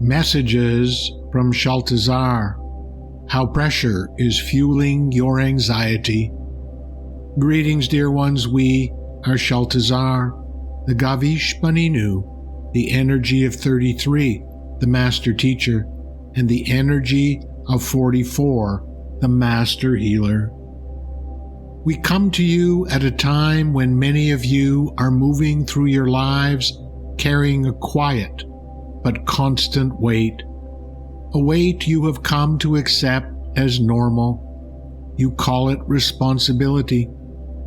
Messages from Shaltazar. How pressure is fueling your anxiety. Greetings, dear ones. We are Shaltazar, the Gavish Baninu, the energy of 33, the Master Teacher, and the energy of 44, the Master Healer. We come to you at a time when many of you are moving through your lives carrying a quiet but constant weight, a weight you have come to accept as normal. You call it responsibility.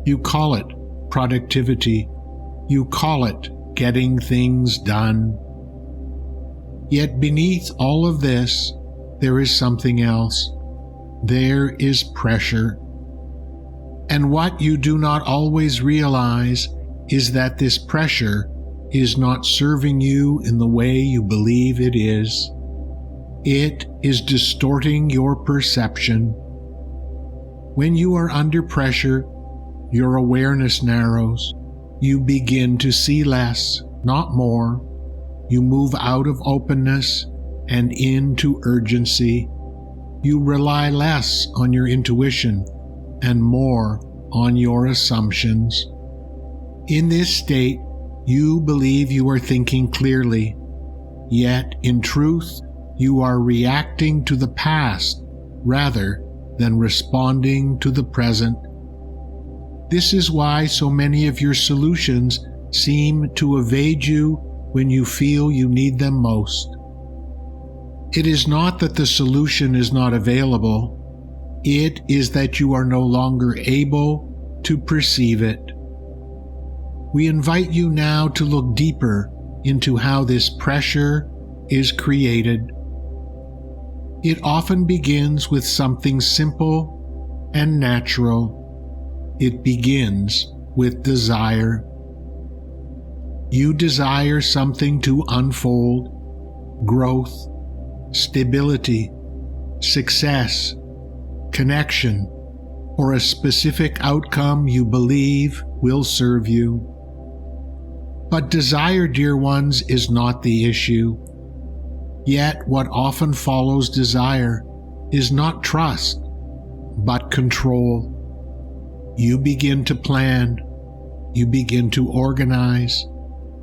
You call it productivity. You call it getting things done. Yet beneath all of this, there is something else. There is pressure. And what you do not always realize is that this pressure is not serving you in the way you believe it is. It is distorting your perception. When you are under pressure, your awareness narrows. You begin to see less, not more. You move out of openness and into urgency. You rely less on your intuition and more on your assumptions. In this state, you believe you are thinking clearly, yet in truth, you are reacting to the past rather than responding to the present. This is why so many of your solutions seem to evade you when you feel you need them most. It is not that the solution is not available, it is that you are no longer able to perceive it. We invite you now to look deeper into how this pressure is created. It often begins with something simple and natural. It begins with desire. You desire something to unfold, growth, stability, success, connection, or a specific outcome you believe will serve you. But desire, dear ones, is not the issue. Yet what often follows desire is not trust, but control. You begin to plan. You begin to organize.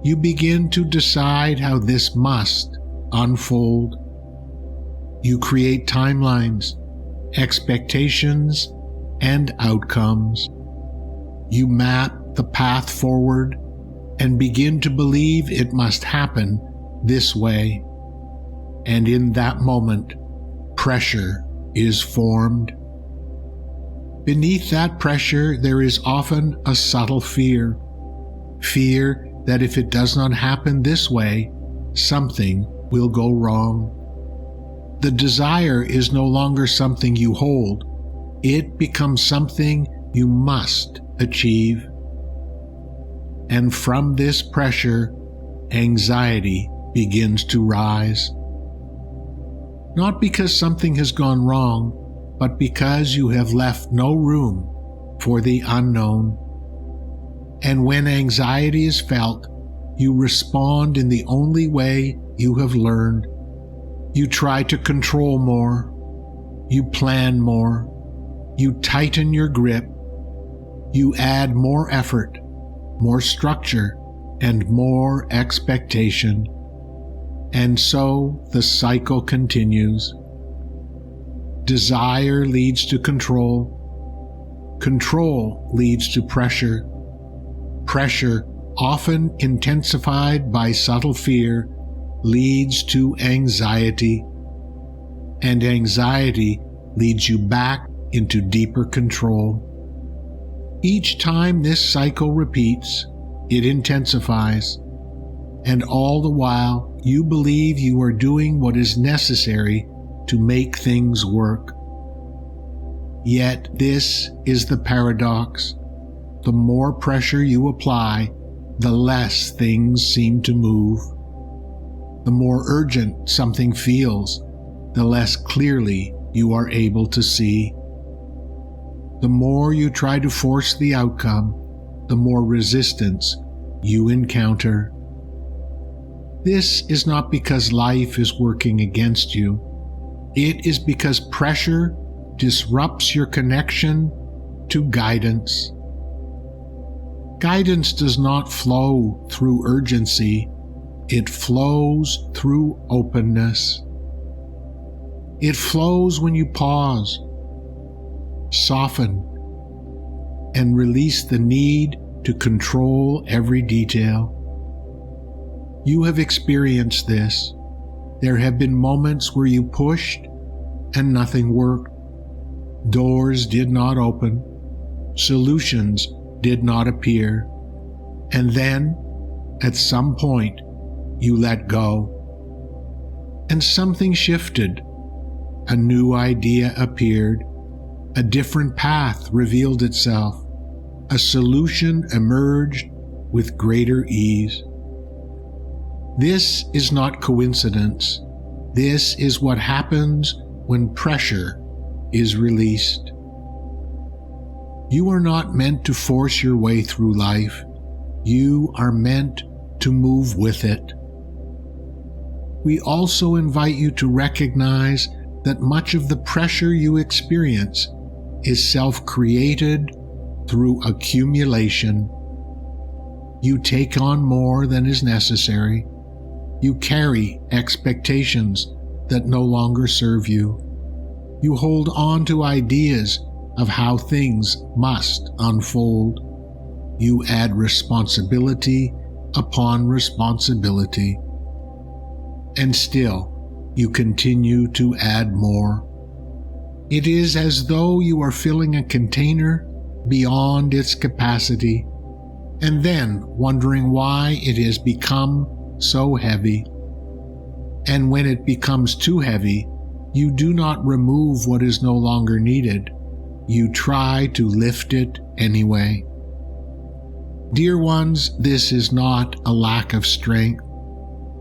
You begin to decide how this must unfold. You create timelines, expectations, and outcomes. You map the path forward and begin to believe it must happen this way. And in that moment, pressure is formed. Beneath that pressure, there is often a subtle fear. Fear that if it does not happen this way, something will go wrong. The desire is no longer something you hold. It becomes something you must achieve. And from this pressure, anxiety begins to rise. Not because something has gone wrong, but because you have left no room for the unknown. And when anxiety is felt, you respond in the only way you have learned. You try to control more. You plan more. You tighten your grip. You add more effort, more structure, and more expectation. And so the cycle continues. Desire leads to control. Control leads to pressure. Pressure, often intensified by subtle fear, leads to anxiety. And anxiety leads you back into deeper control. Each time this cycle repeats, it intensifies. And all the while, you believe you are doing what is necessary to make things work. Yet this is the paradox. The more pressure you apply, the less things seem to move. The more urgent something feels, the less clearly you are able to see. The more you try to force the outcome, the more resistance you encounter. This is not because life is working against you. It is because pressure disrupts your connection to guidance. Guidance does not flow through urgency. It flows through openness. It flows when you pause, soften, and release the need to control every detail. You have experienced this. There have been moments where you pushed and nothing worked. Doors did not open. Solutions did not appear. And then, at some point, you let go. And something shifted. A new idea appeared. A different path revealed itself. A solution emerged with greater ease. This is not coincidence. This is what happens when pressure is released. You are not meant to force your way through life. You are meant to move with it. We also invite you to recognize that much of the pressure you experience is self-created through accumulation. You take on more than is necessary. You carry expectations that no longer serve you. You hold on to ideas of how things must unfold. You add responsibility upon responsibility. And still, you continue to add more. It is as though you are filling a container beyond its capacity, and then wondering why it has become so heavy. And when it becomes too heavy, you do not remove what is no longer needed. You try to lift it anyway. Dear ones, this is not a lack of strength.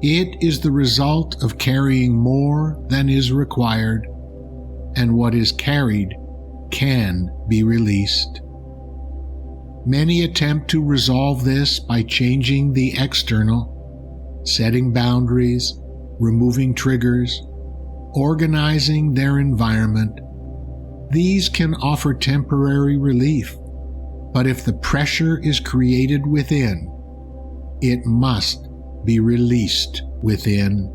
It is the result of carrying more than is required, and what is carried can be released. Many attempt to resolve this by changing the external, setting boundaries, removing triggers, organizing their environment. These can offer temporary relief, but if the pressure is created within, it must be released within.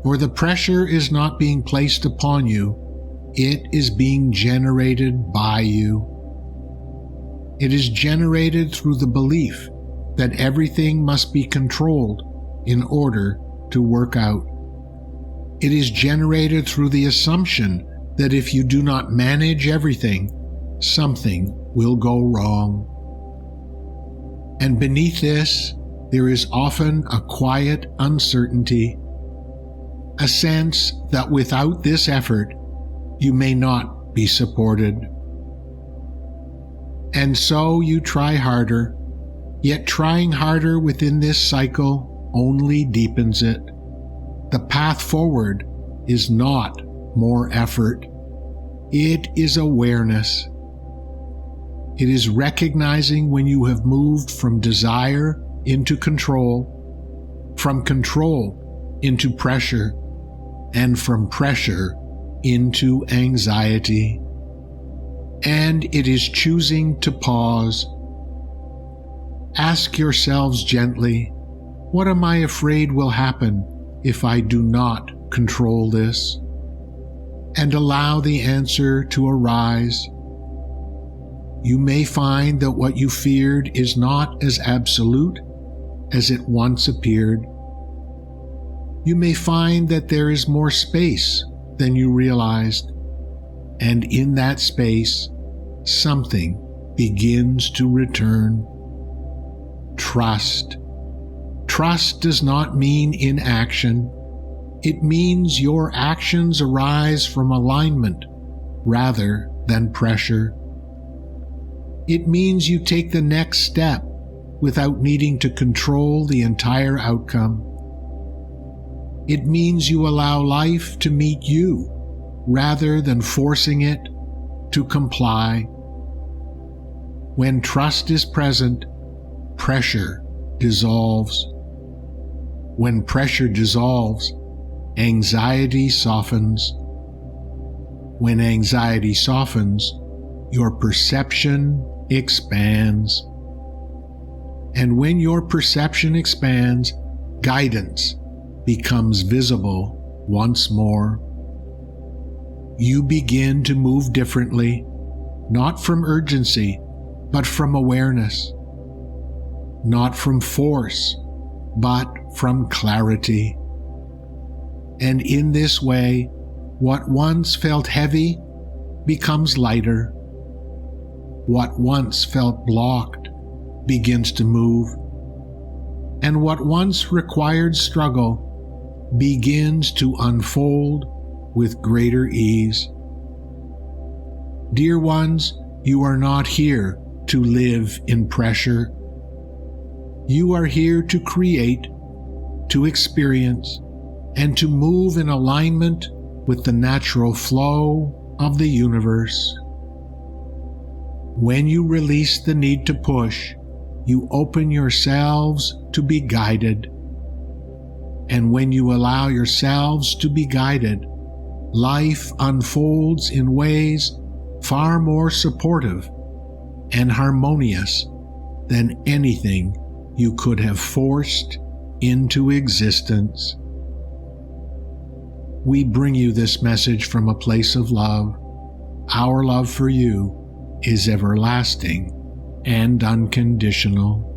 For the pressure is not being placed upon you, it is being generated by you. It is generated through the belief that everything must be controlled in order to work out. It is generated through the assumption that if you do not manage everything, something will go wrong. And beneath this, there is often a quiet uncertainty, a sense that without this effort, you may not be supported. And so you try harder, yet trying harder within this cycle only deepens it. The path forward is not more effort. It is awareness. It is recognizing when you have moved from desire into control, from control into pressure, and from pressure into anxiety. And it is choosing to pause. Ask yourselves gently, what am I afraid will happen if I do not control this? And allow the answer to arise. You may find that what you feared is not as absolute as it once appeared. You may find that there is more space than you realized, and in that space, something begins to return. Trust. Trust does not mean inaction. It means your actions arise from alignment rather than pressure. It means you take the next step without needing to control the entire outcome. It means you allow life to meet you rather than forcing it to comply. When trust is present, pressure dissolves. When pressure dissolves, anxiety softens. When anxiety softens, your perception expands. And when your perception expands, guidance becomes visible once more. You begin to move differently, not from urgency, but from awareness. Not from force, but from clarity. And in this way, what once felt heavy becomes lighter. What once felt blocked begins to move. And what once required struggle begins to unfold with greater ease. Dear ones, you are not here to live in pressure. You are here to create, to experience, and to move in alignment with the natural flow of the universe. When you release the need to push, you open yourselves to be guided. And when you allow yourselves to be guided, life unfolds in ways far more supportive and harmonious than anything you could have forced into existence. We bring you this message from a place of love. Our love for you is everlasting and unconditional.